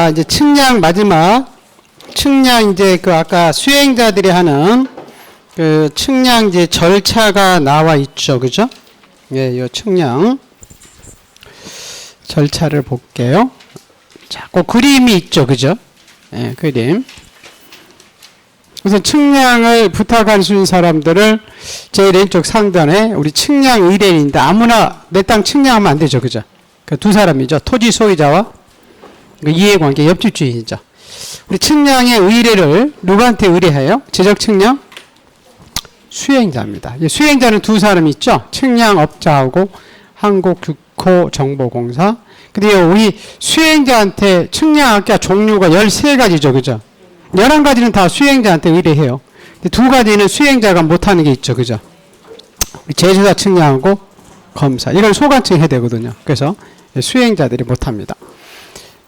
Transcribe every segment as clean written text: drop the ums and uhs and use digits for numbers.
자, 이제 측량 마지막. 측량 이제 그 아까 수행자들이 하는 그 측량 이제 절차가 나와 있죠. 그죠? 예, 요 측량 절차를 볼게요. 자, 그 그림이 있죠. 그죠? 예, 그림. 그래서 측량을 부탁하신 사람들을 제일 왼쪽 상단에 우리 측량 의뢰인인데 아무나 내 땅 측량하면 안 되죠. 그죠? 그 두 사람이죠. 토지 소유자와 그 이해관계 옆집 주인이죠. 우리 측량의 의뢰를 누구한테 의뢰해요? 지적 측량? 수행자입니다. 수행자는 두 사람이 있죠. 측량업자하고 한국국토정보공사. 근데 우리 수행자한테 측량학자 종류가 13가지죠. 그죠? 11가지는 다 수행자한테 의뢰해요. 근데 2가지는 수행자가 못하는 게 있죠. 그죠? 제조사 측량하고 검사. 이걸 소관청 해야 되거든요. 그래서 수행자들이 못합니다.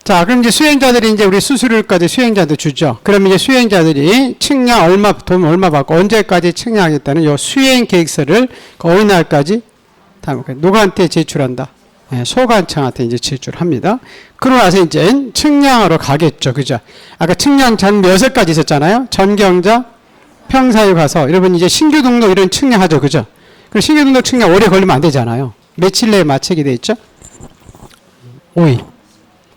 자, 그럼 이제 수행자들이 이제 우리 수수료까지 수행자한테 주죠. 그럼 이제 수행자들이 측량 돈 얼마 받고 언제까지 측량하겠다는 요 수행 계획서를 어느 날까지 누구한테 제출한다? 네, 소관청한테 이제 제출합니다. 그러고 나서 이제 측량하러 가겠죠. 그죠? 아까 측량 전 6가지 있었잖아요. 전경자, 평사유 가서 여러분 이제 신규 등록 이런 측량하죠. 그죠? 그럼 신규 등록 측량 오래 걸리면 안 되잖아요. 며칠 내에 마치게 돼 있죠? 5일.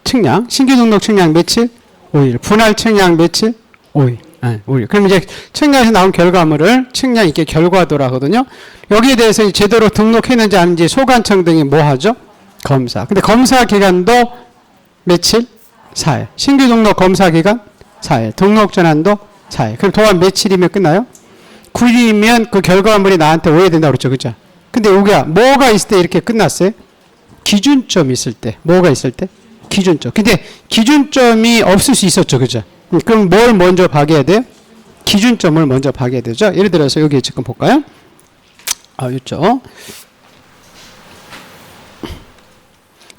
측량. 신규 등록 측량 며칠? 5일. 분할 측량 며칠? 5일. 네, 5일. 그럼 이제 측량에서 나온 결과물을 측량 이렇게 결과도라 하거든요. 여기에 대해서 제대로 등록했는지 아닌지 소관청 등이 뭐 하죠? 검사. 근데 검사 기간도 며칠? 4일. 신규 등록 검사 기간 4일. 등록 전환도 4일. 그럼 도합 며칠이면 끝나요? 9일이면 그 결과물이 나한테 오해야 된다고 그랬죠. 그죠? 근데 여기가 뭐가 있을 때 이렇게 끝났어요? 기준점이 있을 때. 뭐가 있을 때? 기준점. 근데 기준점이 없을 수 있었죠. 그죠? 그럼 뭘 먼저 파악해야 돼요? 기준점을 먼저 파악해야 되죠. 예를 들어서 여기 지금 볼까요? 있죠.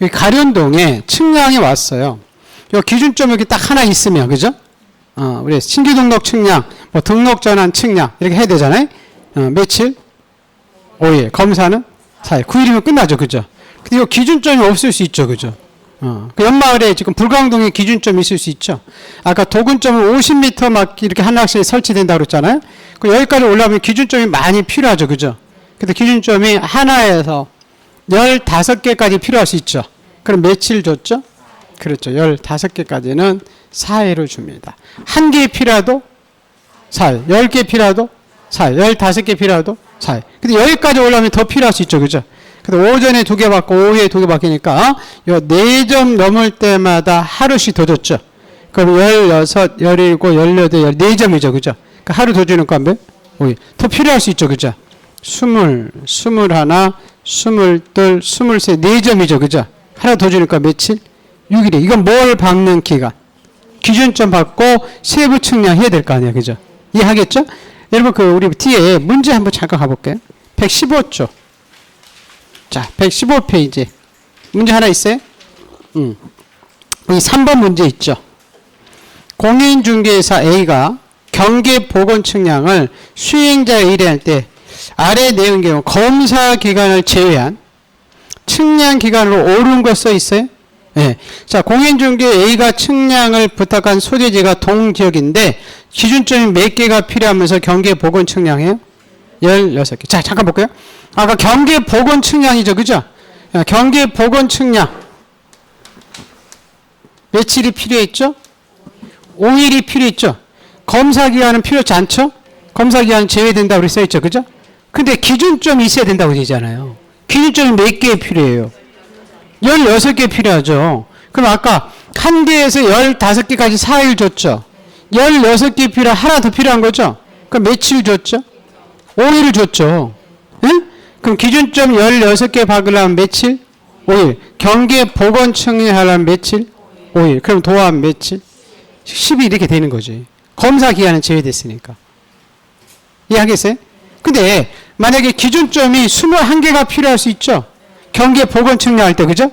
여기 가련동에 측량이 왔어요. 요 기준점 여기 딱 하나 있으면, 그죠? 우리 신규 등록 측량, 뭐 등록 전환 측량, 이렇게 해야 되잖아요. 며칠? 5일. 검사는 4일. 9일이면 끝나죠. 그죠? 근데 요 기준점이 없을 수 있죠. 그죠? 그 연마을에 지금 불광동에 기준점이 있을 수 있죠. 아까 도근점은 50m 막 이렇게 한 낚시에 설치된다고 그랬잖아요. 그 여기까지 올라오면 기준점이 많이 필요하죠. 그죠? 근데 기준점이 하나에서 15개까지 필요할 수 있죠. 그럼 며칠 줬죠? 그렇죠. 15개까지는 4일을 줍니다. 1개 필요하도 4일, 10개 필요하도 4일, 15개 필요하도 4일. 근데 여기까지 올라오면 더 필요할 수 있죠. 그죠? 근데 오전에 2개 받고 오후에 2개 받으니까 요 4점 넘을 때마다 하루씩 더 줬죠. 그럼 16, 17, 18, 14점이죠. 그죠? 그러니까 하루 더 주는 거 몇? 5일. 더 필요할 수 있죠. 그죠? 20, 21, 22, 23, 4점이죠. 그죠? 하나 더 주니까 며칠? 6일에. 이건 뭘 받는 기간? 기준점 받고 세부 측량해야 될 거 아니에요. 그죠? 이해하겠죠? 여러분, 우리 뒤에 문제 한번 잠깐 가볼게요. 115조. 자, 115페이지. 문제 하나 있어요? 여기 3번 문제 있죠. 공인중개사 A가 경계보건 측량을 수행자에 의뢰할 때 아래 내용 경우 검사 기간을 제외한 측량 기간으로 옳은 거 써 있어요? 네. 자, 공인중개 A가 측량을 부탁한 소재지가 동지역인데 기준점이 몇 개가 필요하면서 경계보건 측량해요? 16개. 자, 잠깐 볼까요? 아까 경계보건 측량이죠. 그죠? 경계보건 측량. 며칠이 필요했죠? 5일이 필요했죠? 검사기간은 필요하지 않죠? 검사기간은 제외된다고 그랬어 있죠. 그죠? 근데 기준점이 있어야 된다고 되잖아요. 기준점이 몇 개 필요해요? 16개 필요하죠. 그럼 아까 1개에서 15개까지 4일 줬죠? 16개 하나 더 필요한 거죠? 그럼 며칠 줬죠? 5일을 줬죠. 응? 그럼 기준점 16개 박으려면 며칠? 5일. 경계 보건 측량하려면 며칠? 5일. 그럼 도합 며칠? 10일 이렇게 되는 거지. 검사 기간은 제외됐으니까. 이해하겠어요? 근데 만약에 기준점이 21개가 필요할 수 있죠? 경계 보건 측량할 때, 그죠?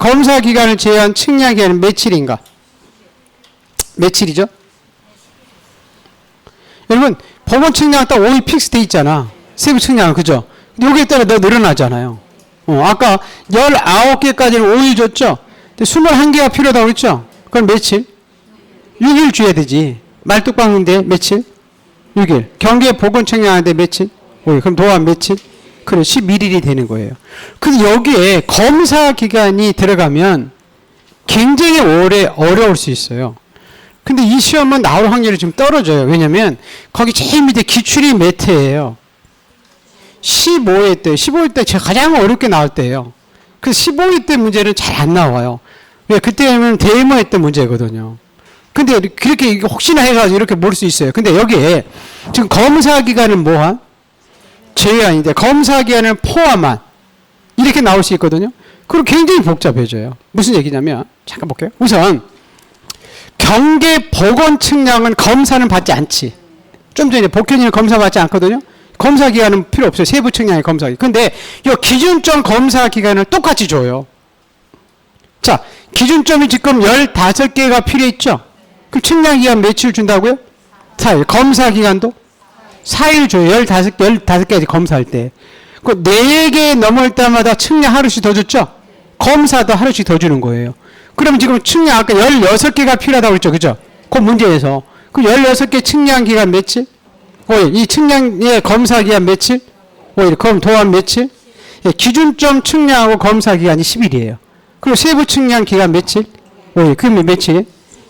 검사 기간을 제외한 측량 기간은 며칠인가? 며칠이죠? 여러분, 보건 측량 딱 5일 픽스 돼 있잖아. 세부 측량은, 그죠? 여기에 따라 더 늘어나잖아요. 아까 19개까지는 5일 줬죠? 21개가 필요하다고 그랬죠? 그럼 며칠? 6일 줘야 되지. 말뚝방인데 며칠? 6일. 경계 보건 측량하는데 며칠? 5일. 그럼 도합 며칠? 그래 11일이 되는 거예요. 근데 여기에 검사 기간이 들어가면 굉장히 오래 어려울 수 있어요. 근데 이 시험은 나올 확률이 좀 떨어져요. 왜냐면 거기 제일 밑에 기출이 몇 회예요? 15회 때. 15회 때 제가 가장 어렵게 나올 때예요. 그 15회 때 문제는 잘 안 나와요. 왜? 그때는 데모회 때 문제거든요. 근데 그렇게 혹시나 해가지고 이렇게 모를 수 있어요. 근데 여기에 지금 검사 기간은 뭐한? 제외한인데 검사 기간을 포함한 이렇게 나올 수 있거든요. 그럼 굉장히 복잡해져요. 무슨 얘기냐면 잠깐 볼게요. 우선 경계 보건 측량은 검사는 받지 않지. 좀 전에 복현이는 검사 받지 않거든요. 검사 기간은 필요 없어요. 세부 측량의 검사 기간. 근데 이 기준점 검사 기간을 똑같이 줘요. 자, 기준점이 지금 15개가 필요했죠. 그럼 측량 기간 며칠 준다고요? 4일. 검사 기간도 4일 줘요. 15개까지 검사할 때. 그 4개 넘을 때마다 측량 하루씩 더 줬죠? 검사도 하루씩 더 주는 거예요. 그럼 지금 측량 아까 16개가 필요하다고 했죠. 그죠? 그 문제에서. 그 16개 측량 기간 며칠? 5일. 이 측량의 검사 기간 며칠? 5일. 그럼 도합 며칠? 예, 기준점 측량하고 검사 기간이 10일이에요. 그리고 세부 측량 기간 며칠? 5일. 그러면 며칠?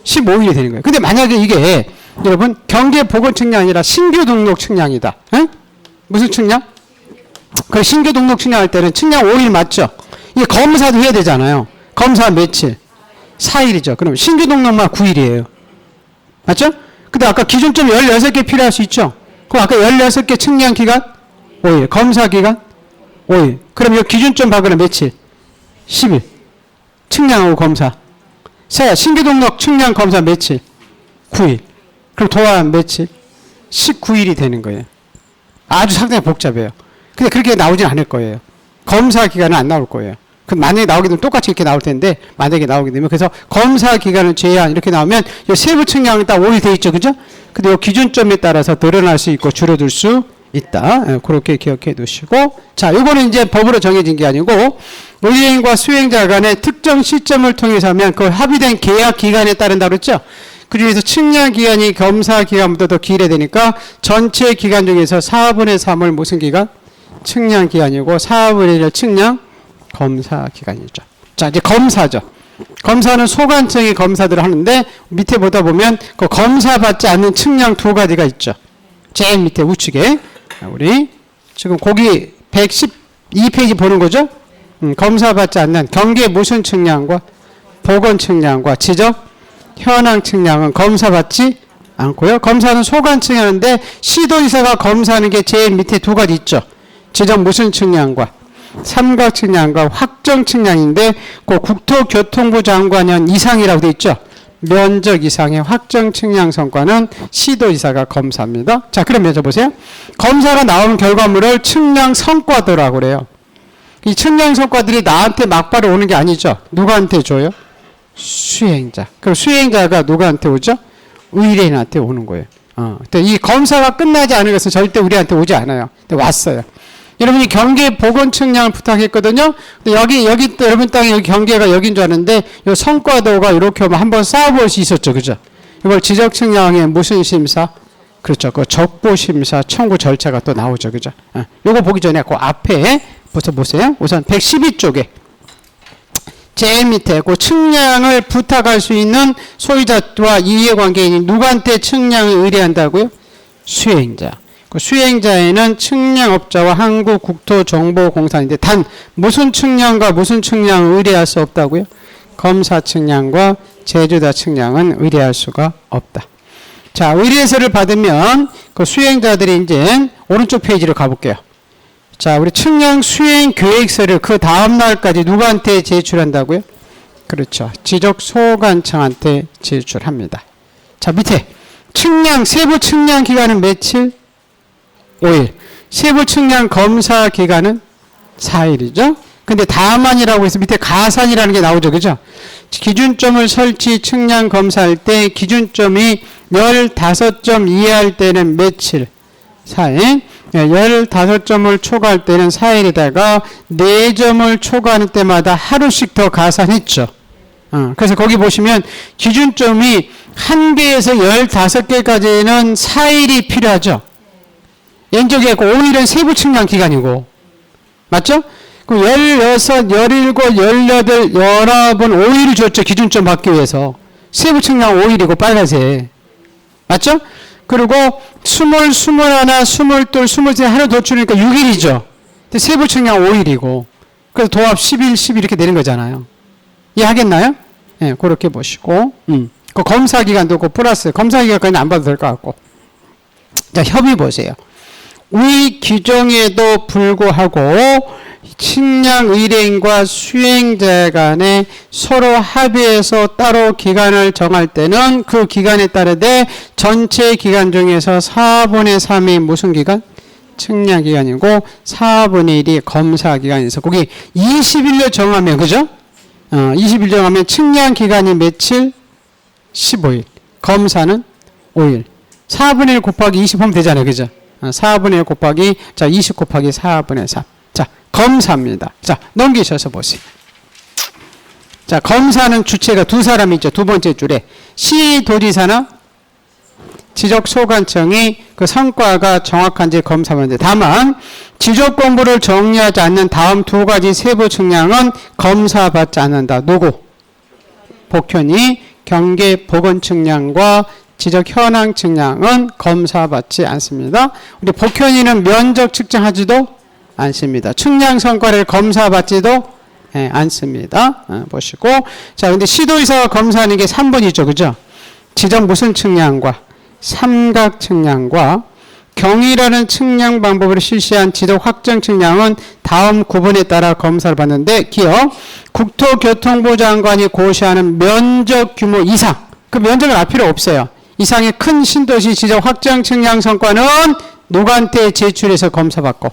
15일이 되는 거예요. 근데 만약에 이게 여러분 경계 보건 측량이 아니라 신규 등록 측량이다. 에? 무슨 측량? 그 신규 등록 측량할 때는 측량 5일 맞죠? 이게 검사도 해야 되잖아요. 검사 며칠? 4일이죠. 그럼 신규 등록만 9일이에요. 맞죠? 근데 아까 기준점 16개 필요할 수 있죠? 그럼 아까 16개 측량 기간? 5일. 검사 기간? 5일. 그럼 이 기준점 박으면 며칠? 10일. 측량하고 검사. 신규 등록 측량 검사 며칠? 9일. 그럼 도합 며칠? 19일이 되는 거예요. 아주 상당히 복잡해요. 근데 그렇게 나오진 않을 거예요. 검사 기간은 안 나올 거예요. 그럼 만약에 나오게 되면 똑같이 이렇게 나올 텐데, 만약에 나오게 되면, 그래서 검사 기간은 제한 이렇게 나오면, 이 세부 측량은 딱 5일 돼 있죠. 그죠? 근데 이 기준점에 따라서 늘어날 수 있고 줄어들 수 있다. 그렇게 기억해 두시고. 자, 요거는 이제 법으로 정해진 게 아니고, 의뢰인과 수행자 간의 특정 시점을 통해서 하면 그 합의된 계약 기간에 따른다 그랬죠? 그 중에서 측량 기간이 검사 기간보다 더 길게 되니까 전체 기간 중에서 4분의 3을 무슨 기간? 측량 기간이고 4분의 1을 측량 검사 기간이죠. 자, 이제 검사죠. 검사는 소관청이 검사들을 하는데 밑에 보다 보면 그 검사 받지 않는 측량 2가지가 있죠. 제일 밑에 우측에 우리 지금 거기 112페이지 보는 거죠. 검사 받지 않는 경계 무슨 측량과 보건 측량과 지적 현황 측량은 검사 받지 않고요. 검사는 소관 측량인데 시도지사가 검사하는 게 제일 밑에 2가지 있죠. 지적 무슨 측량과 삼각 측량과 확정 측량인데 그 국토교통부 장관연 이상이라고 돼 있죠. 면적 이상의 확정 측량 성과는 시도지사가 검사합니다. 자, 그럼 여쭤보세요. 검사가 나온 결과물을 측량 성과도라고 그래요. 이 측량 성과들이 나한테 막바로 오는 게 아니죠. 누구한테 줘요? 수행자. 그럼 수행자가 누구한테 오죠? 의뢰인한테 오는 거예요. 이 검사가 끝나지 않은 것은 절대 우리한테 오지 않아요. 근데 왔어요. 여러분이 경계 보건 측량을 부탁했거든요. 근데 여기 또 여러분 땅에 여기 경계가 여긴 줄 아는데 이 성과도가 이렇게 오면 한번 쌓아볼 수 있었죠, 그죠? 이걸 지적 측량의 무슨 심사? 그렇죠. 그 적보 심사 청구 절차가 또 나오죠, 그죠? 요거 보기 전에 그 앞에 보세요. 우선 112쪽에 제일 밑에 그 측량을 부탁할 수 있는 소유자와 이해관계인이 누구한테 측량을 의뢰한다고요? 수행자. 그 수행자에는 측량업자와 한국국토정보공사인데 단 무슨 측량과 무슨 측량을 의뢰할 수 없다고요? 검사 측량과 제조자 측량은 의뢰할 수가 없다. 자, 의뢰서를 받으면 그 수행자들이 이제 오른쪽 페이지로 가볼게요. 자, 우리 측량 수행 계획서를 그 다음 날까지 누구한테 제출한다고요? 그렇죠. 지적 소관청한테 제출합니다. 자, 밑에 측량 세부 측량 기간은 며칠? 5일. 세부 측량 검사 기간은 4일이죠. 근데 다만이라고 해서 밑에 가산이라는 게 나오죠. 그죠? 기준점을 설치 측량 검사할 때 기준점이 15점 이하일 때는 며칠? 4일. 15점을 초과할 때는 4일에다가 4점을 초과하는 때마다 하루씩 더 가산했죠. 그래서 거기 보시면 기준점이 1개에서 15개까지는 4일이 필요하죠. 연적이고 5일은 세부 측량 기간이고. 맞죠? 그럼 16, 17, 18, 19번 5일을 줬죠. 기준점 받기 위해서. 세부 측량 5일이고 빨간색. 맞죠? 그리고 20, 21, 22, 23 하나 더 줄이니까 6일이죠. 근데 세부 측량 5일이고. 그래서 도합 11, 12 이렇게 되는 거잖아요. 이해하겠나요? 예, 네, 그렇게 보시고. 그 검사 기간도 그 플러스 검사 기간까지는 안 봐도 될 것 같고. 자, 협의 보세요. 위 규정에도 불구하고 측량 의뢰인과 수행자 간에 서로 합의해서 따로 기간을 정할 때는 그 기간에 따르되 전체 기간 중에서 4분의 3이 무슨 기간? 측량 기간이고 4분의 1이 검사 기간이어서 거기 20일로 정하면 그죠? 20일 정하면 측량 기간이 며칠? 15일. 검사는 5일. 4분의 1 곱하기 20 하면 되잖아요. 그죠? 4분의 1 곱하기, 자, 20 곱하기 4분의 3. 자, 검사입니다. 자, 넘기셔서 보세요. 자, 검사는 주체가 두 사람이 있죠. 두 번째 줄에. 시도지사나 지적소관청이 그 성과가 정확한지 검사하면 돼. 다만, 지적 공부를 정리하지 않는 다음 두 가지 세부 측량은 검사받지 않는다. 누구? 복현이 경계 보건 측량과 지적 현황 측량은 검사받지 않습니다. 우리 복현이는 면적 측정하지도 않습니다. 측량 성과를 검사받지도 않습니다. 보시고. 자, 근데 시도의사가 검사하는 게 3번이죠. 그죠? 지적 무슨 측량과 삼각 측량과 경이라는 측량 방법으로 실시한 지적 확정 측량은 다음 구분에 따라 검사를 받는데 기억 국토교통부 장관이 고시하는 면적 규모 이상 그 면적은 알 필요 없어요. 이상의 큰 신도시 지적 확정 측량 성과는 누구한테 제출해서 검사받고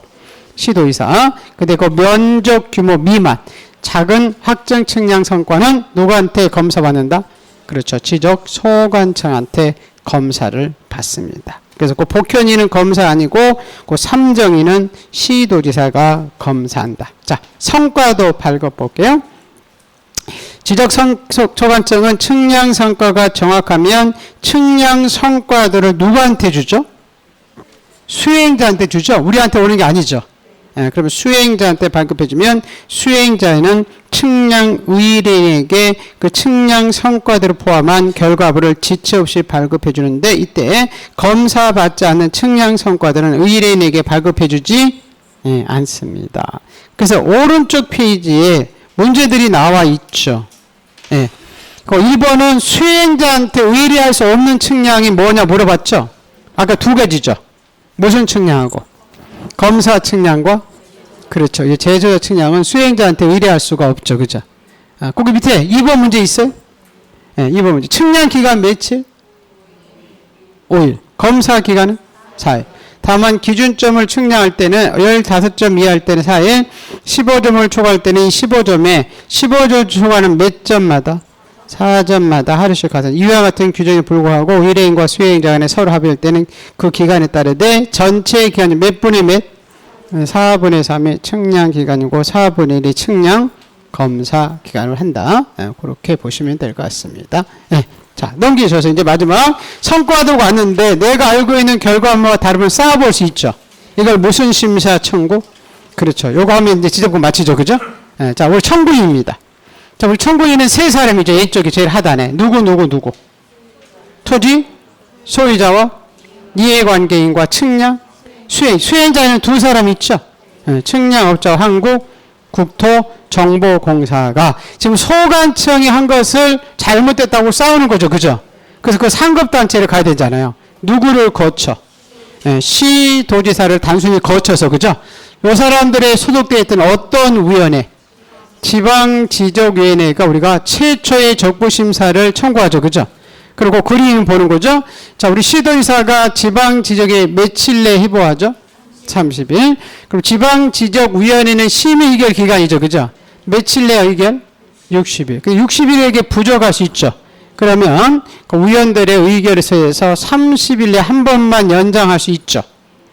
시도의사. 근데 그 면적 규모 미만 작은 확정 측량 성과는 누구한테 검사받는다? 그렇죠. 지적 소관청한테 검사를 받습니다. 그래서 그 복현이는 검사 아니고 그 삼정이는 시도지사가 검사한다. 자, 성과도 밝혀볼게요. 지적 소관청은 측량 성과가 정확하면 측량 성과들을 누구한테 주죠? 수행자한테 주죠. 우리한테 오는 게 아니죠. 예, 그러면 수행자한테 발급해주면 수행자에는 측량 의뢰인에게 그 측량 성과들을 포함한 결과물을 지체 없이 발급해주는데 이때 검사받지 않는 측량 성과들은 의뢰인에게 발급해주지 않습니다. 그래서 오른쪽 페이지에 문제들이 나와 있죠. 예. 그 1번은 수행자한테 의뢰할 수 없는 측량이 뭐냐 물어봤죠. 아까 두 가지죠. 무슨 측량하고? 검사 측량과 그렇죠. 제조자 측량은 수행자한테 의뢰할 수가 없죠. 그죠? 거기 밑에 2번 문제 있어요? 네, 2번 문제. 측량 기간 며칠? 5일. 검사 기간은 4일. 다만 기준점을 측량할 때는 15점 이하일 때는 4일, 15점을 초과할 때는 15점에 15점 초과는 몇 점마다? 4점마다 하루씩 가서 이와 같은 규정에 불구하고 의뢰인과 수행자 간에 서로 합의할 때는 그 기간에 따르되 전체 기간이 몇 분의 몇? 4분의 3의 측량 기간이고 4분의 1이 측량 검사 기간을 한다. 그렇게 보시면 될 것 같습니다. 네. 자, 넘기셔서 이제 마지막 성과도 왔는데 내가 알고 있는 결과물과 다르면 쌓아볼 수 있죠. 이걸 무슨 심사 청구? 그렇죠. 요거 하면 이제 지적분 맞히죠. 그죠? 네. 자, 우리 청구인입니다. 자, 우리 청구인은 세 사람이죠. 이쪽이 제일 하단에. 누구? 토지, 소유자와 이해관계인과 측량, 수행자에는 두 사람 있죠. 측량업자와 한국국토정보공사가 지금 소관청이 한 것을 잘못됐다고 싸우는 거죠. 그죠? 그래서 그 상급단체를 가야 되잖아요. 누구를 거쳐? 시도지사를 단순히 거쳐서, 그죠? 이 사람들의 소속되어 있던 어떤 위원회, 지방지적위원회가 우리가 최초의 적부심사를 청구하죠. 그죠? 그리고 그림 보는 거죠. 자, 우리 시도지사가 지방지적에 며칠 내에 회부하죠? 30일. 그럼 지방지적위원회는 심의의결 기간이죠. 그죠? 며칠 내에 의결? 60일. 60일에게 부족할 수 있죠. 그러면 그 위원들의 의결에 의해서 30일 내에 한 번만 연장할 수 있죠.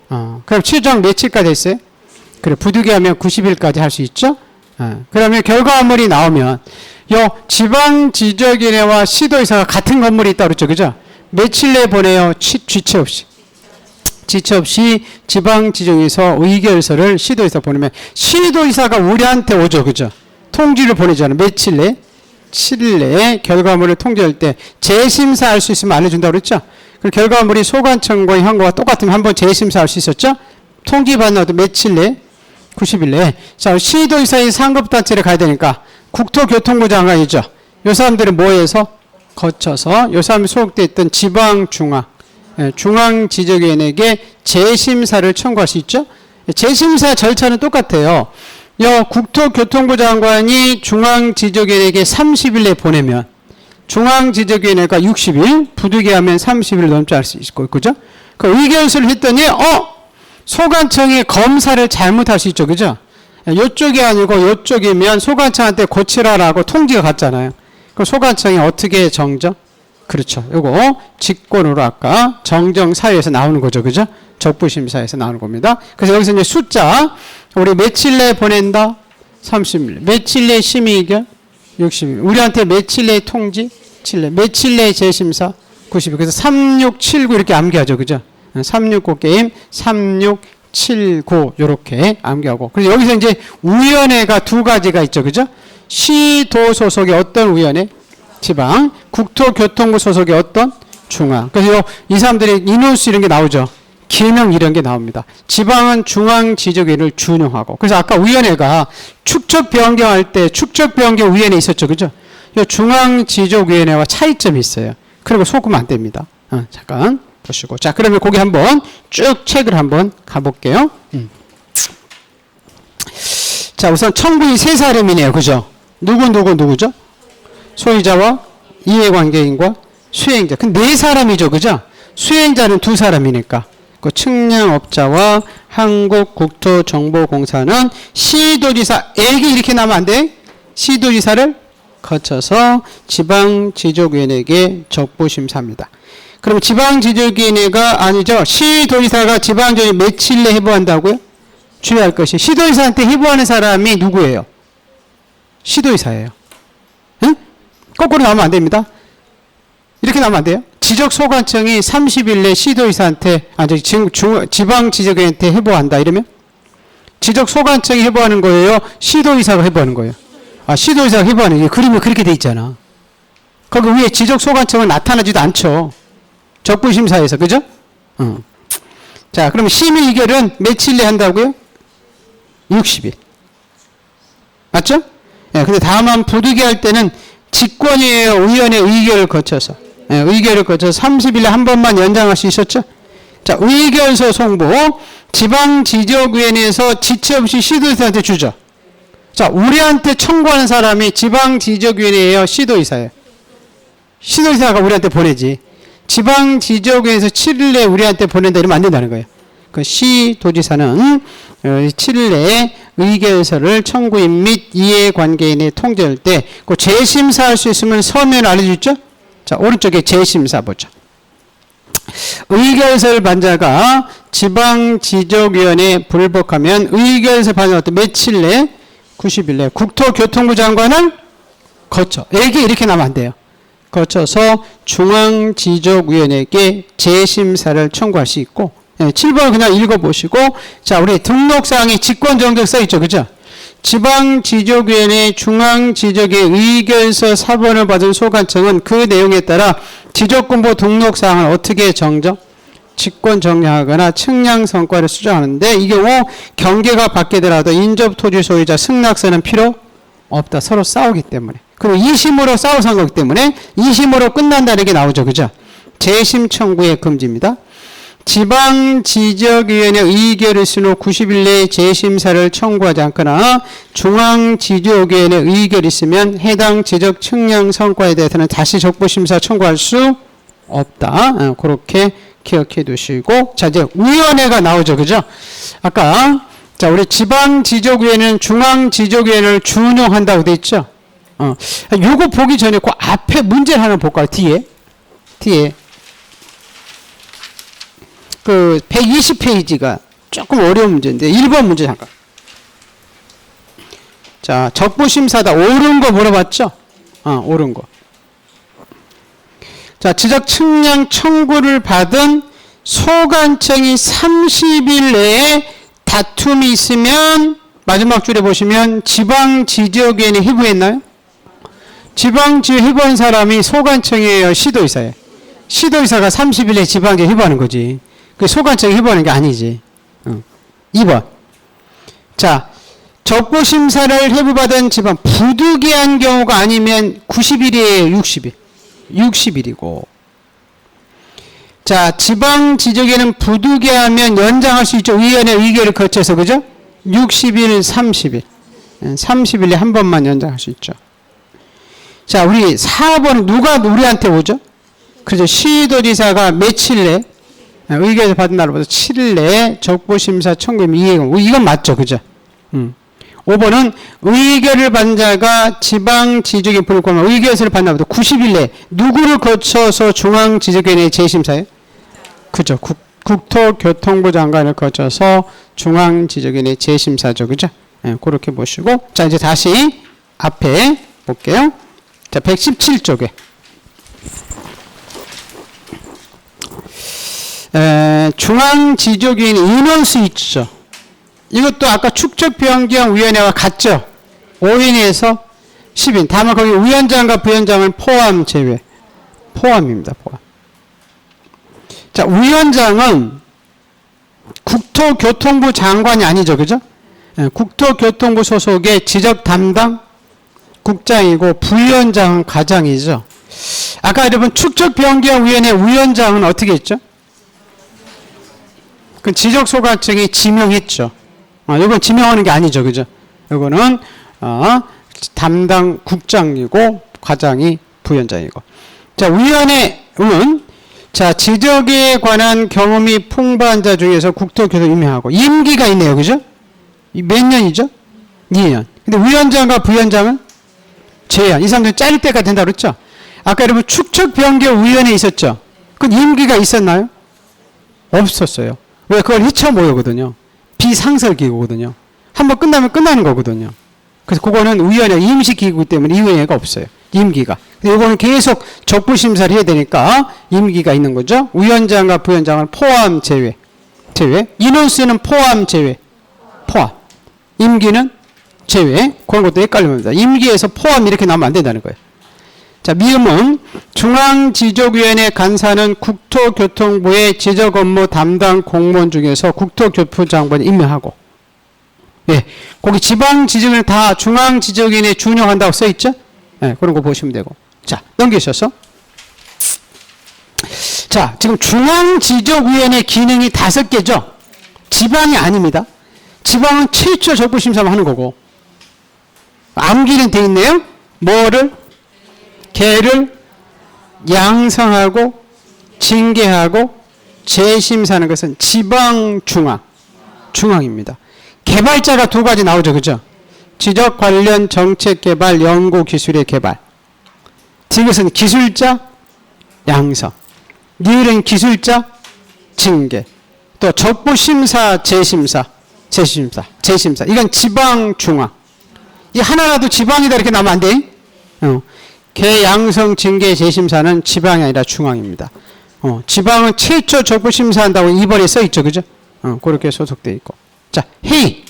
그럼 최종 며칠까지 했어요? 그래, 부득이하면 90일까지 할 수 있죠. 그러면 결과물이 나오면 요 지방지적위원회와 시도의사가 같은 건물에 있다고 그랬죠. 그죠? 며칠 내에 보내요? 지체 없이. 지체 없이 지방지적위에서 의결서를 시도의사 보내면 시도의사가 우리한테 오죠. 그죠? 통지를 보내잖아요. 며칠 내에? 7일 내에 결과물을 통지할 때 재심사할 수 있으면 알려준다고 그랬죠? 그 결과물이 소관청구의 형과가 똑같으면 한번 재심사할 수 있었죠? 통지받는 것도 며칠 내에? 90일 내에. 자, 시도의사의 상급단체를 가야 되니까 국토교통부 장관이죠. 이 사람들은 뭐해서? 거쳐서 이 사람이 소속돼 있던 지방중앙, 중앙지적위원회에게 재심사를 청구할 수 있죠. 재심사 절차는 똑같아요. 국토교통부 장관이 중앙지적위원회에게 30일 내에 보내면 중앙지적위원회가 60일, 부득이하면 30일 넘지 않을 수 있고, 그죠? 그 의견서를 했더니 소관청이 검사를 잘못할 수 있죠, 그죠? 요쪽이 아니고 요쪽이면 소관청한테 고치라라고 통지가 갔잖아요. 그럼 소관청이 어떻게 정정? 그렇죠. 요거 직권으로 아까 정정사유에서 나오는 거죠, 그죠? 적부심사에서 나오는 겁니다. 그래서 여기서 이제 숫자, 우리 며칠 내에 보낸다? 30일. 며칠 내에 심의의견? 60일. 우리한테 며칠 내에 통지? 7일. 며칠 내에 재심사? 90일. 그래서 3679 이렇게 암기하죠, 그죠? 369 게임, 3679 요렇게 암기하고. 그래서 여기서 이제 위원회가 두 가지가 있죠, 그죠? 시도 소속의 어떤 위원회? 지방. 국토교통부 소속의 어떤? 중앙. 그래서 이 사람들이 인원수 이런 게 나오죠. 기능 이런 게 나옵니다. 지방은 중앙지적위를 준용하고. 그래서 아까 위원회가 축척 변경할 때 축척 변경 위원회 있었죠, 그죠? 이 중앙지적위원회와 차이점이 있어요. 그리고 속으면 안 됩니다. 잠깐 보시고. 자, 그러면 거기 한번 쭉 책을 한번 가볼게요. 자, 우선 청구인 세 사람이네요, 그죠? 누구죠? 소유자와 이해관계인과 수행자. 근데 네 사람이죠, 그죠? 수행자는 두 사람이니까. 그 측량업자와 한국국토정보공사는 시도지사에게 이렇게 나면 안 돼. 시도지사를 거쳐서 지방지적위원회에게 적부심사합니다. 그럼 지방지적위원회가 아니죠. 시도지사가 지방지적위원회 며칠 내에 해부한다고요? 주의할 것이 시도지사한테 해부하는 사람이 누구예요? 시도지사예요. 응? 거꾸로 나오면 안 됩니다. 이렇게 나오면 안 돼요. 지적소관청이 30일 내 시도의사한테, 지방지적위원회한테 해부한다. 이러면? 지적소관청이 해부하는 거예요? 시도의사가 해부하는 거예요? 시도의사가 해부하는 게 그림이 그렇게 돼 있잖아. 거기 위에 지적소관청은 나타나지도 않죠. 적부심사에서, 그죠? 자, 그럼 심의 의결은 며칠 내에 한다고요? 60일. 맞죠? 예, 근데 다만 부득이할 때는 직권이에요. 의원의 의결을 거쳐서. 예, 의결을 거쳐서 30일에 한 번만 연장할 수 있었죠? 자, 의결서 송부. 지방지적위원회에서 지체 없이 시도의사한테 주죠. 자, 우리한테 청구하는 사람이 지방지적위원회예요? 시도의사예요? 시도의사가 우리한테 보내지. 지방지적위원회에서 7일 내에 우리한테 보낸다 이러면 안 된다는 거예요. 그 시도지사는 7일 내에 의결서를 청구인 및 이해관계인에 통지할 때 그 재심사할 수 있으면 서면 알려주죠? 자, 오른쪽에 재심사 보죠. 의결서를 반자가 지방지적위원회에 불복하면 의결서 반자 며칠 내에? 90일 내에 국토교통부 장관을 에게 이렇게 나면 안 돼요. 거쳐서 중앙지적위원회에게 재심사를 청구할 수 있고, 7번 그냥 읽어보시고, 자, 우리 등록사항에 직권정적 써있죠, 그죠? 지방지적위원회 중앙지적의 의결서 4번을 받은 소관청은 그 내용에 따라 지적공보 등록사항을 어떻게 정정? 직권 정리하거나 측량 성과를 수정하는데 이 경우 경계가 바뀌더라도 인접토지 소유자 승낙서는 필요 없다. 서로 싸우기 때문에. 그리고 2심으로 싸워서 한 거기 때문에 2심으로 끝난다는 게 나오죠, 그죠? 재심 청구의 금지입니다. 지방지적위원회 의결을 쓴 후 90일 내에 재심사를 청구하지 않거나 중앙지적위원회 의결이 있으면 해당 지적 측량 성과에 대해서는 다시 적부심사 청구할 수 없다. 그렇게 기억해 두시고, 자, 이제 위원회가 나오죠, 그죠? 아까, 자, 우리 지방지적위원회는 중앙지적위원회를 준용한다고 돼 있죠? 요거 보기 전에 그 앞에 문제를 하나 볼까요? 뒤에. 그 120페이지가 조금 어려운 문제인데 1번 문제 잠깐. 자, 적부심사다. 옳은 거 물어봤죠? 옳은 거. 자, 지적 측량 청구를 받은 소관청이 30일 내에 다툼이 있으면 마지막 줄에 보시면 지방지적위원회 회부했나요? 지방지적 회부한 사람이 소관청이에요, 시도의사예요? 시도의사가 30일 내에 지방지적 회부하는 거지. 그 소관청이 회부하는 게 아니지. 2번. 자, 적부심사를 회부받은 지방 부득이한 경우가 아니면 90일이에요, 60일? 60일이고. 자, 지방지적에는 부득이하면 연장할 수 있죠. 위원회 의결을 거쳐서, 그죠? 60일, 30일. 30일에 한 번만 연장할 수 있죠. 자, 우리 4번 누가 우리한테 오죠? 그죠? 시도지사가 며칠 내에 의결을 받은 날로부터 7일 내에 적부심사 청구면 이건 맞죠, 그죠? 5번은 의결을 받은 자가 지방지적인 불구하면 의결서를 받은 날부터 90일 내에 누구를 거쳐서 중앙지적위원회 재심사예요? 그죠? 국토교통부 장관을 거쳐서 중앙지적위원회 재심사죠, 그죠? 그렇게 보시고, 자, 이제 다시 앞에 볼게요. 자, 117쪽에. 중앙지적위원회 인원수 있죠. 이것도 아까 축적변경위원회와 같죠. 5인에서 10인. 다만 거기 위원장과 부위원장은 포함 제외. 포함입니다. 포함. 자, 위원장은 국토교통부 장관이 아니죠. 그죠? 국토교통부 소속의 지적 담당 국장이고 부위원장은 과장이죠. 아까 여러분 축적변경위원회 위원장은 어떻게 했죠? 그 지적소관청이 지명했죠. 이건 지명하는 게 아니죠. 그죠? 이거는 담당 국장이고 과장이 부위원장이고. 자, 위원회는 자, 지적에 관한 경험이 풍부한 자 중에서 국토교통 임명하고 임기가 있네요. 그죠? 몇 년이죠? 2년. 근데 위원장과 부위원장은 제한. 이 사람들 자를 때가 된다 그랬죠? 아까 여러분 축적변경위원회 있었죠? 그 임기가 있었나요? 없었어요. 왜? 그걸 헤쳐 모으거든요. 비상설기구거든요. 한번 끝나면 끝나는 거거든요. 그래서 그거는 위원회 임시기구이기 때문에 이 위원회가 없어요. 임기가. 근데 이거는 계속 적부심사를 해야 되니까 임기가 있는 거죠. 위원장과 부위원장을 포함 제외. 인원수는 포함 제외. 포함. 임기는 제외. 그런 것도 헷갈리면 됩니다. 임기에서 포함 이렇게 나오면 안 된다는 거예요. 자, 미음은 중앙지적위원회 간사는 국토교통부의 지적업무 담당 공무원 중에서 국토교통부 장관이 임명하고, 예, 거기 지방지적을 다 중앙지적위원회에 준용한다고 써있죠? 예, 그런 거 보시면 되고. 자, 넘기셔서. 자, 지금 중앙지적위원회 기능이 5개죠? 지방이 아닙니다. 지방은 최초 적부심사만 하는 거고. 암기는 돼 있네요? 뭐를? 개를 양성하고 징계하고 재심사하는 것은 중앙입니다. 개발자가 2가지 나오죠. 그죠? 지적 관련 정책 개발, 연구 기술의 개발. 이것은 기술자 양성. 니을은 기술자 징계. 또 적부심사 재심사. 이건 중앙. 이 하나라도 지방이다 이렇게 나오면 안 돼. 개양성 징계 재심사는 지방이 아니라 중앙입니다. 지방은 최초 적부심사한다고 2번에 써있죠. 그죠? 그렇게 소속되어 있고. 자, 회의.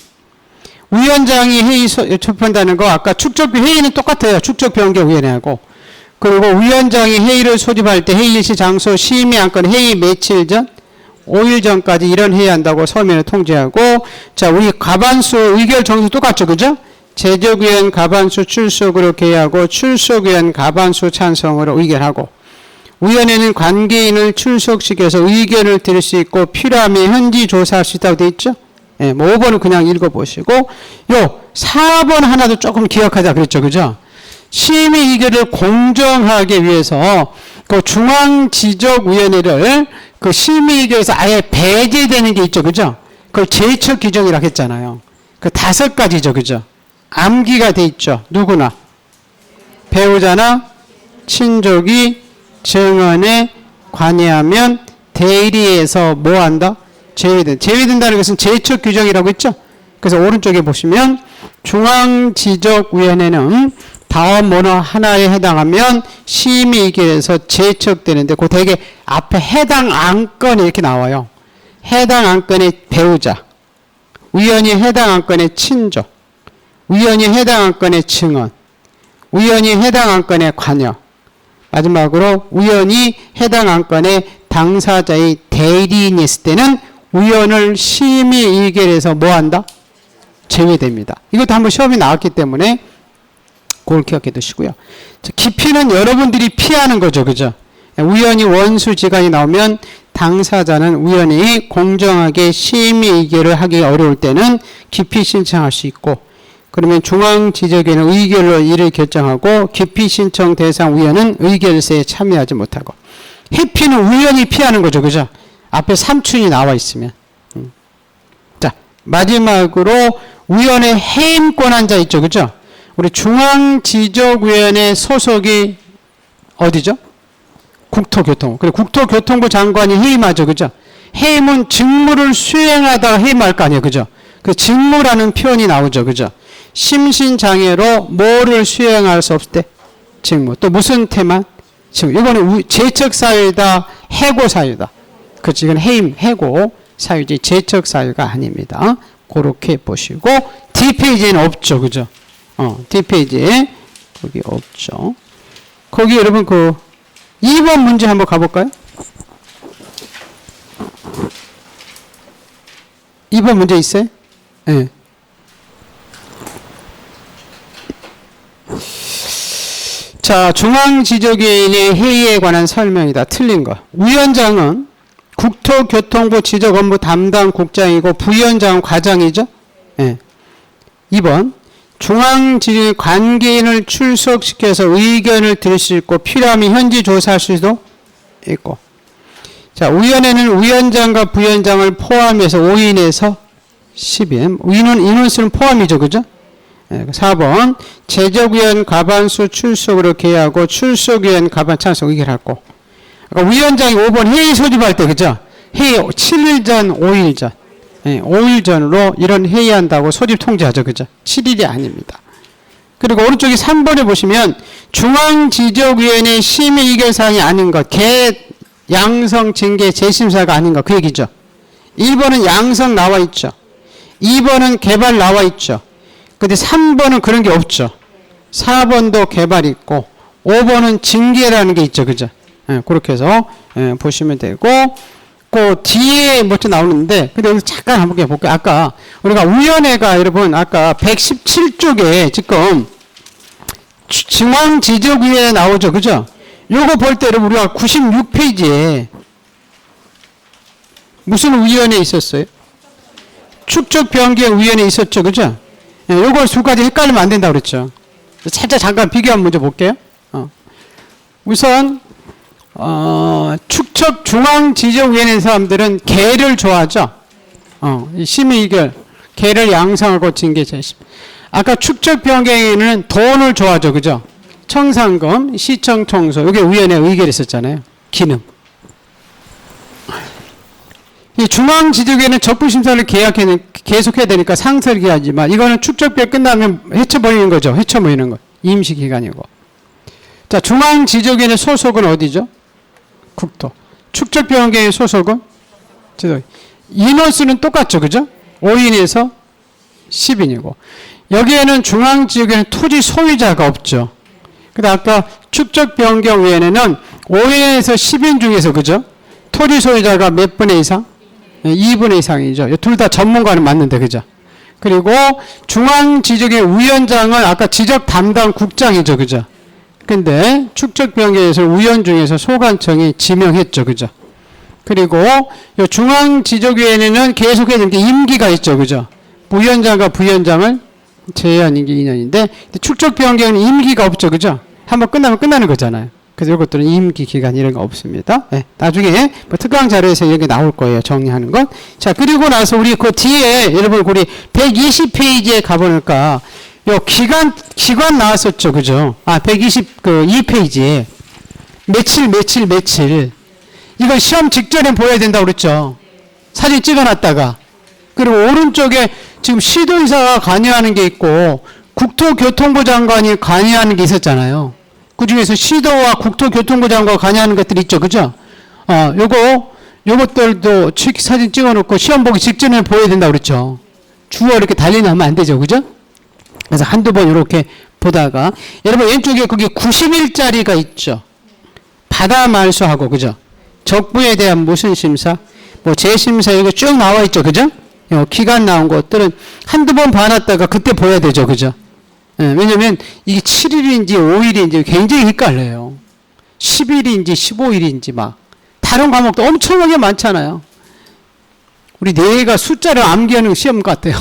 위원장이 회의 초편다는 거 아까 회의는 똑같아요. 축적변경위원회하고. 그리고 위원장이 회의를 소집할 때 회의 일시 장소 심의 안건 회의 며칠 전 5일 전까지 이런 회의 한다고 서면에 통지하고. 자, 우리 과반수 의결 정수 똑같죠. 그죠? 제적위원 과반수 출석으로 개의하고 출석위원 과반수 찬성으로 의결하고, 위원회는 관계인을 출석시켜서 의견을 들을 수 있고 필요하면 현지 조사할 수 있다고 되어 있죠. 예, 뭐 5번은 그냥 읽어보시고, 요 4번 하나도 조금 기억하자 그랬죠. 그죠? 심의 의결을 공정하게 위해서 그 중앙지적위원회를 그 심의 의결에서 아예 배제되는 게 있죠. 그죠? 그걸 제척 규정이라고 했잖아요. 그 5가지죠. 그죠? 암기가 돼 있죠. 누구나. 배우자나 친족이 증언에 관여하면 대리에서 뭐 한다? 제외된다는 것은 제척 규정이라고 했죠. 그래서 오른쪽에 보시면 중앙지적위원회는 다음 뭐뭐 하나에 해당하면 심의의결에서 제척되는데 그 대개 앞에 해당 안건이 이렇게 나와요. 해당 안건의 배우자, 우연히 해당 안건의 친족, 우연히 해당 안건의 증언, 우연히 해당 안건의 관여, 마지막으로 우연히 해당 안건의 당사자의 대리인이 있을 때는 우연을 심의의결에서 뭐한다? 제외됩니다. 이것도 한번 시험이 나왔기 때문에 그걸 기억해 두시고요. 기피는 여러분들이 피하는 거죠. 그죠? 우연히 원수지간이 나오면 당사자는 우연히 공정하게 심의의결을 하기 어려울 때는 기피 신청할 수 있고, 그러면 중앙지적위는 의결로 이를 결정하고 기피 신청 대상 위원은 의결서에 참여하지 못하고, 회피는 우연히 피하는 거죠. 그죠? 앞에 삼춘이 나와 있으면. 자, 마지막으로 위원회 해임 권한자 있죠. 그죠? 우리 중앙지적위원회 소속이 어디죠? 국토교통부. 그리고 국토교통부 장관이 해임하죠. 그죠? 해임은 직무를 수행하다가 해임할 거 아니에요. 그죠? 그 직무라는 표현이 나오죠. 그죠? 심신장애로 뭐를 수행할 수 없을 때? 직무. 또 무슨 테만? 직무. 이거는 제척사유다, 해고사유다. 그렇지. 이건 해임, 해고 사유지 제척사유가 아닙니다. 그렇게 보시고, D페이지에는 없죠. 그죠? D페이지에 거기 없죠. 거기 여러분 2번 문제 한번 가볼까요? 2번 문제 있어요? 네. 자, 중앙지적위원회 회의에 관한 설명이다. 틀린 거. 위원장은 국토교통부 지적업무 담당 국장이고 부위원장은 과장이죠? 네. 2번. 중앙지적위 관계인을 출석시켜서 의견을 들을 수 있고 필요하면 현지 조사할 수도 있고. 자, 위원회는 위원장과 부위원장을 포함해서 5인에서 10인. 인원수는 포함이죠. 그죠? 4번. 제적위원 과반수 출석으로 개하고 출석위원 과반 찬성 의결하고. 그러니까 위원장이 5번 회의 소집할 때, 그죠? 회의 7일 전, 5일 전. 5일 전으로 이런 회의한다고 소집 통지하죠. 그죠? 7일이 아닙니다. 그리고 오른쪽에 3번에 보시면 중앙지적위원회 심의 의결사항이 아닌 것, 양성 징계 재심사가 아닌 것, 그 얘기죠. 1번은 양성 나와 있죠. 2번은 개발 나와 있죠. 근데 3번은 그런 게 없죠. 4번도 개발 있고 5번은 징계라는 게 있죠. 그죠? 그렇게 해서 보시면 되고, 그 뒤에 뭐또 나오는데, 근데 여기서 잠깐 한번 볼게요. 아까 우리가 위원회가 여러분 아까 117쪽에 지금 중앙지적위원회 나오죠. 그죠? 요거 볼 때 여러분 우리가 96페이지에 무슨 위원회 있었어요? 축적변경위원회 있었죠. 그죠? 요거 두 가지 헷갈리면 안 된다고 그랬죠. 살짝 잠깐 비교 한번 먼저 볼게요. 우선 축척 중앙지적위원회 사람들은 개를 좋아하죠. 심의의결, 개를 양성하고 징계 재심. 아까 축척 변경에는 돈을 좋아하죠. 그죠? 청산금, 시청 청소, 이게 위원회 의결이 있었잖아요. 기능. 이 중앙지적위원회는 적부심사를 계속해야 되니까 상설기하지만 이거는 축적별 끝나면 헤쳐버리는 거죠. 헤쳐버리는 거. 임시기간이고. 자, 중앙지적위원회 소속은 어디죠? 국토. 축적변경의 소속은? 인원수는 똑같죠. 그죠? 5인에서 10인이고. 여기에는 중앙지역에는 토지 소유자가 없죠. 근데 아까 축적변경위원회는 5인에서 10인 중에서, 그죠? 토지 소유자가 몇 분의 이상? 2분의 이상이죠. 둘 다 전문가는 맞는데, 그죠? 그리고 중앙지적의 위원장은 아까 지적 담당 국장이죠. 그죠? 근데 축적변경에서 위원 중에서 소관청이 지명했죠. 그죠? 그리고 중앙지적위원회는 계속해야 되는 게 임기가 있죠. 그죠? 부위원장과 부위원장을 제외한 임기 2년인데 축적변경은 임기가 없죠. 그죠? 한번 끝나면 끝나는 거잖아요. 그래서 이것들은 임기 기간 이런 거 없습니다. 네, 나중에 뭐 특강 자료에서 이런 게 나올 거예요. 정리하는 것. 자, 그리고 나서 우리 그 뒤에 여러분 우리 120페이지에 가보니까 요 기관 나왔었죠. 그죠? 122페이지에 며칠. 이건 시험 직전에 보여야 된다고 그랬죠. 사진 찍어놨다가. 그리고 오른쪽에 지금 시도의사가 관여하는 게 있고, 국토교통부 장관이 관여하는 게 있었잖아요. 그 중에서 시도와 국토교통부 장관이 관여하는 것들이 있죠. 그죠? 요것들도 사진 찍어 놓고 시험 보기 직전에 보여야 된다고 그랬죠. 주어 이렇게 달리면 안 되죠. 그죠? 그래서 한두 번 이렇게 보다가, 여러분 왼쪽에 거기 90일짜리가 있죠. 바다 말소하고, 그죠? 적부에 대한 무슨 심사? 뭐 재심사 이거 쭉 나와 있죠. 그죠? 기간 나온 것들은 한두 번 봐놨다가 그때 보여야 되죠. 그죠? 왜냐면 이게 7일인지 5일인지 굉장히 헷갈려요. 10일인지 15일인지 막. 다른 과목도 엄청나게 많잖아요. 우리 뇌가 숫자를 암기하는 시험 같아요.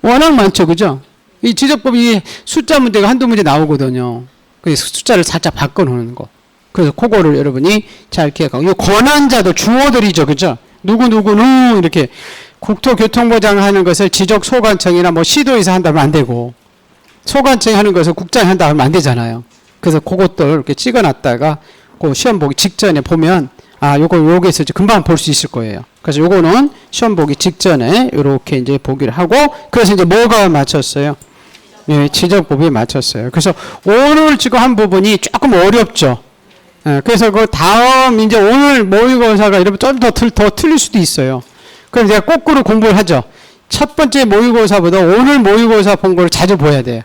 워낙 많죠. 그죠? 이 지적법이 숫자 문제가 한두 문제 나오거든요. 그래서 숫자를 살짝 바꿔놓는 거. 그래서 그거를 여러분이 잘 기억하고. 이 권한자도 주어들이죠. 그죠? 누구누구누 이렇게 국토교통부장 하는 것을 지적소관청이나 뭐 시도에서 한다면 안 되고, 소관청이 하는 것을 국장이 한다 하면 안 되잖아요. 그래서 그것들 이렇게 찍어놨다가 그 시험 보기 직전에 보면 여기서 금방 볼 수 있을 거예요. 그래서 요거는 시험 보기 직전에 이렇게 이제 보기를 하고, 그래서 이제 뭐가 맞췄어요? 예, 지적법이 맞췄어요. 그래서 오늘 지금 한 부분이 조금 어렵죠. 예, 그래서 그 다음 이제 오늘 모의고사가 여러분 좀 더 틀릴 수도 있어요. 그럼 내가 거꾸로 공부를 하죠. 첫 번째 모의고사보다 오늘 모의고사 본 걸 자주 보야 돼요.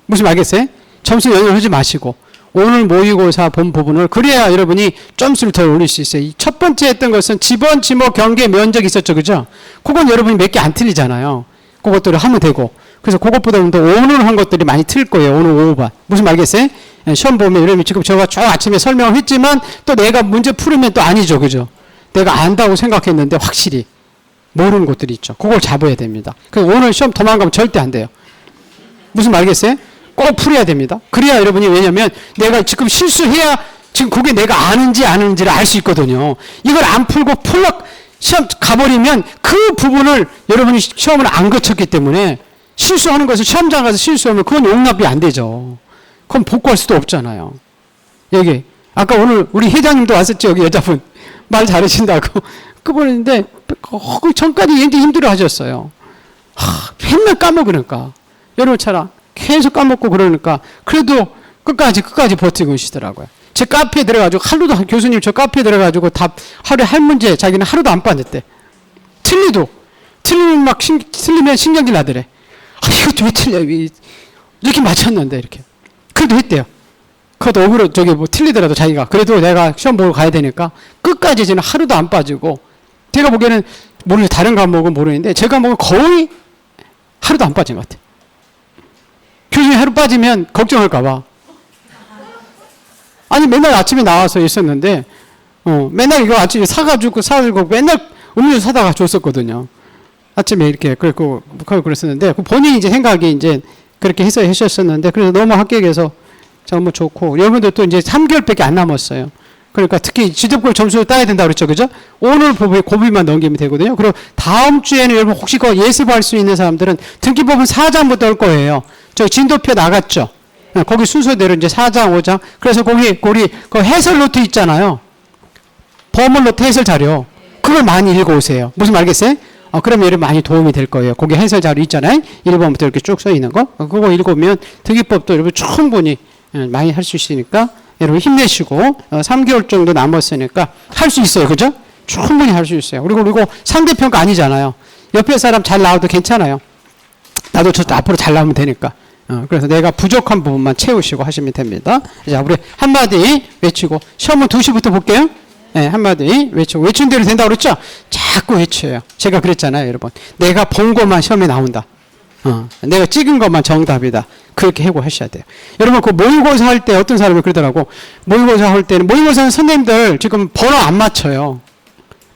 무슨 알겠어요? 점수 연연하지 마시고 오늘 모의고사 본 부분을, 그래야 여러분이 점수를 더 올릴 수 있어요. 첫 번째 했던 것은 지번, 지목, 경계, 면적 있었죠. 그죠? 그건 여러분이 몇 개 안 틀리잖아요. 그것들을 하면 되고. 그래서 그것보다는 더 오늘 한 것들이 많이 틀릴 거예요. 오늘 오후반. 무슨 알겠어요? 시험 보면 여러분이 지금 제가 쭉 아침에 설명을 했지만 또 내가 문제 풀으면 또 아니죠. 그죠? 내가 안다고 생각했는데 확실히 모르는 것들이 있죠. 그걸 잡아야 됩니다. 그래서 오늘 시험 도망가면 절대 안 돼요. 무슨 말겠어요? 꼭 풀어야 됩니다. 그래야 여러분이, 왜냐면 내가 지금 실수해야 지금 그게 내가 아는지를 알 수 있거든요. 이걸 안 풀고 풀럭 시험 가버리면 그 부분을 여러분이 시험을 안 거쳤기 때문에, 실수하는 것을 시험장 가서 실수하면 그건 용납이 안 되죠. 그럼 복구할 수도 없잖아요. 여기 아까 오늘 우리 회장님도 왔었죠. 여기 여자분 말 잘하신다고 그분인데 그 전까지 굉장히 힘들어 하셨어요. 맨날 까먹으니까 여러분처럼 계속 까먹고 그러니까 그래도 끝까지 버티고 계시더라고요. 제 카페에 들어가지고 하루도, 교수님 저 카페에 들어가지고 답 하루에 할 문제 자기는 하루도 안 빠졌대. 틀리면 막 틀리면 신경질 나더래. 이것도 왜 틀려? 이렇게 맞췄는데 이렇게. 그래도 했대요. 그것도 억울해. 뭐 틀리더라도 자기가 그래도 내가 시험 보고 가야 되니까 끝까지 저는 하루도 안 빠지고, 제가 보기에는 모르겠어요. 다른 과목은 모르는데 제 과목은 거의 하루도 안 빠진 것 같아요. 교수님 하루 빠지면 걱정할까 봐. 아니 맨날 아침에 나와서 있었는데 맨날 이거 아침에 사가지고 맨날 음료수 사다가 줬었거든요. 아침에 이렇게 그랬었는데 본인이 이제 생각이 이제 그렇게 해서 하셨었는데, 그래서 너무 합격해서 너무 좋고, 여러분들 또 이제 3개월밖에 안 남았어요. 그러니까 특히 지적별 점수를 따야 된다고 그랬죠. 그죠? 오늘 고비만 넘기면 되거든요. 그리고 다음 주에는 여러분 혹시 그 예습할 수 있는 사람들은 등기법은 4장부터 올 거예요. 저희 진도표 나갔죠? 거기 순서대로 이제 4장, 5장. 그래서 거기 우리 그 해설 노트 있잖아요. 버물 노트 해설 자료. 그걸 많이 읽어오세요. 무슨 말겠어요? 그러면 여러분 많이 도움이 될 거예요. 거기 해설 자료 있잖아요. 1번부터 이렇게 쭉 써 있는 거. 그거 읽으면 등기법도 여러분 충분히 많이 할 수 있으니까 여러분 힘내시고 3개월 정도 남았으니까 할 수 있어요. 그죠? 충분히 할 수 있어요. 그리고 상대평가 아니잖아요. 옆에 사람 잘 나와도 괜찮아요. 나도 저 앞으로 잘 나오면 되니까. 그래서 내가 부족한 부분만 채우시고 하시면 됩니다. 자, 우리 한마디 외치고 시험은 2시부터 볼게요. 네, 한마디 외치고, 외친 대로 된다고 그랬죠? 자꾸 외쳐요. 제가 그랬잖아요, 여러분. 내가 본 것만 시험에 나온다. 내가 찍은 것만 정답이다. 그렇게 해고 하셔야 돼요. 여러분, 그 모의고사 할 때 어떤 사람이 그러더라고. 모의고사 할 때는, 모의고사는 선생님들 지금 번호 안 맞춰요.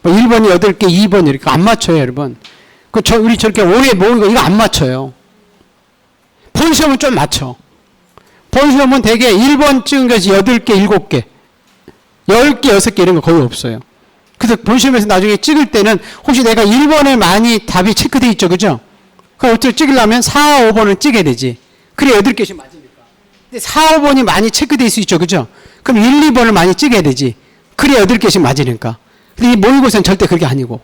뭐 1번이 8개, 2번 이렇게 안 맞춰요, 여러분. 우리 저렇게 올해 모의고사 이거 안 맞춰요. 본시험은 좀 맞춰. 본시험은 대개 1번 찍은 것이 8개, 7개. 10개, 6개 이런 거 거의 없어요. 그래서 본시험에서 나중에 찍을 때는 혹시 내가 1번에 많이 답이 체크되어 있죠. 그죠? 그럼 어떻게 찍으려면 4, 5번을 찍어야 되지. 그래 8개씩 맞으니까. 근데 4, 5번이 많이 체크되어 있을 수 있죠. 그죠? 그럼 1, 2번을 많이 찍어야 되지. 그래 8개씩 맞으니까. 근데 이 모의고사는 절대 그게 아니고.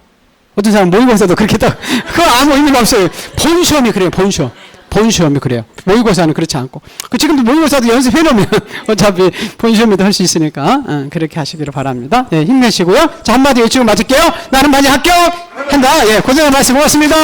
어떤 사람 모의고사도 그렇게 딱, 그거 아무 의미가 없어요. 본시험이 그래요. 본시험. 본시험이 그래요. 모의고사는 그렇지 않고. 지금도 모의고사도 연습해 놓으면 어차피 본시험에도 할 수 있으니까 그렇게 하시기를 바랍니다. 예, 힘내시고요. 자, 한마디 외치고 마칠게요. 나는 많이 합격한다. 예, 고생하셨습니다. 고맙습니다.